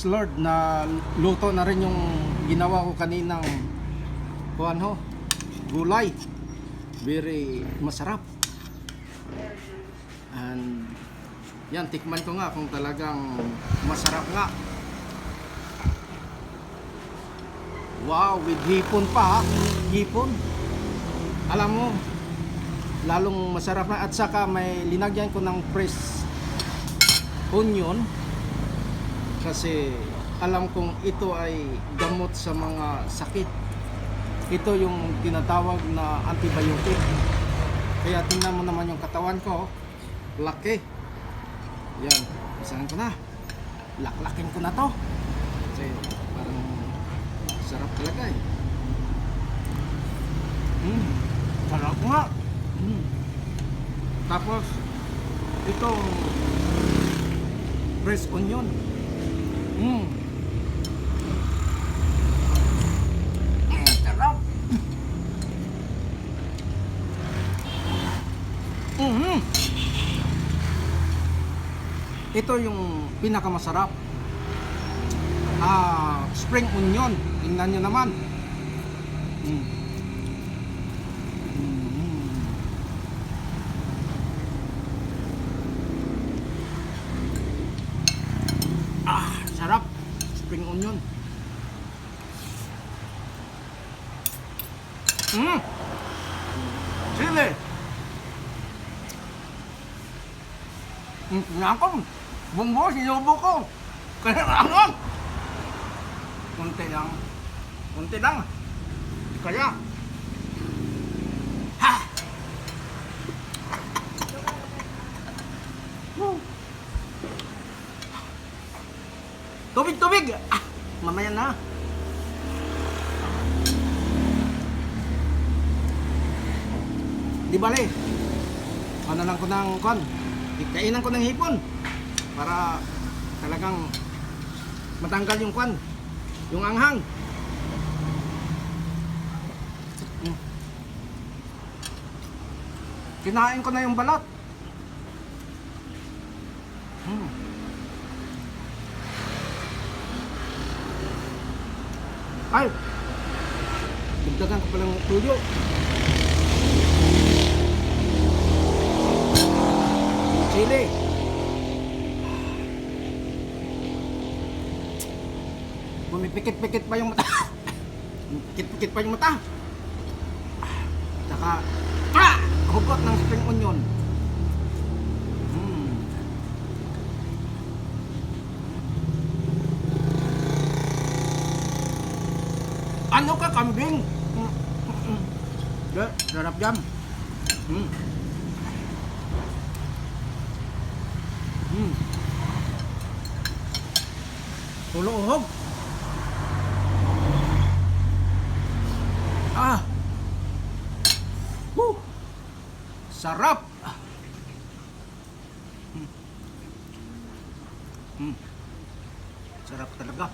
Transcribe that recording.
praise Lord na luto na rin yung ginawa ko kaninang gulay. Very masarap. And yan, tikman ko nga kung talagang masarap nga. Wow, with hipon pa ha. Hipon. Alam mo, lalong masarap na. At saka may linagyan ko ng fresh onion. Kasi alam kong ito ay gamot sa mga sakit. Ito yung tinatawag na antibiotic. Kaya tingnan mo naman yung katawan ko. Laki. Yan, isahan ko na. Laklakin ko na to. Kasi parang sarap talaga eh. Sarap nga. Tapos itong fresh onion. Sarap. Ito yung pinakamasarap. Spring onion. Tingnan nyo naman. Sarap. Spring onion. Chili. Nakong. Bumbo, sinubo ko. Kailangan. Kunti lang. Kunti lang. Kaya. Ha! Tubig, tubig! Mamaya na. Di bale. Ano lang ko ng kon. Kainan ko ng hipon. Para talagang matanggal yung kwan, yung anghang. Kinain ko na yung balat. Ay, dagdagan ko palang tuyo. Chili. Pumipikit-pikit pa yung mata. Pikit-pikit pa yung mata. Saka hugot ng spring onion. Ano ka, kambing? Sarap jam. Tulo-uhog. Sarap. Sarap talaga.